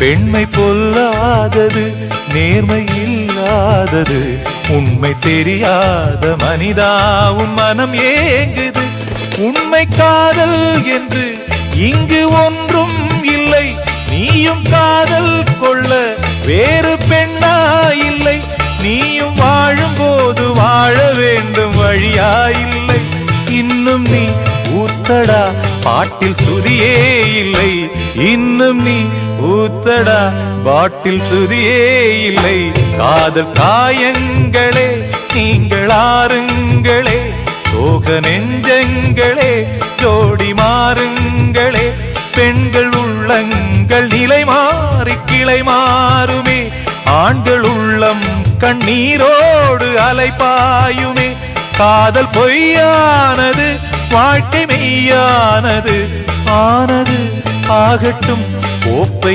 பெண்மை பொல்லாதது, நேர்மை இல்லாதது, உண்மை தெரியாத மனிதாவும் மனம் ஏங்குது. உண்மை காதல் என்று இங்கு ஒன்றும் இல்லை, நீயும் காதல் கொள்ள வேறு பெண்ணா இல்லை. நீயும் வாழும்போது வாழ வேண்டும் வழியாயில்லை. இன்னும் நீ ஊத்தடா பாட்டில் சுதியே இல்லை, இன்னும் நீ ஊத்தடா பாட்டில் சுதியே இல்லை. காதல் காயங்களே நீங்கள் ஆறுங்களே, சோக நெஞ்சங்களே ஜோடி மாறுங்களே. பெண்கள் உள்ளங்கள் நிலை மாறி கிளை மாறுமே, ஆண்கள் உள்ளம் கண்ணீரோடு அலைபாயுமே. காதல் பொய்யானது, வாழ்க்கை மெய்யானது, ஆனது ஆகட்டும் கோப்பை.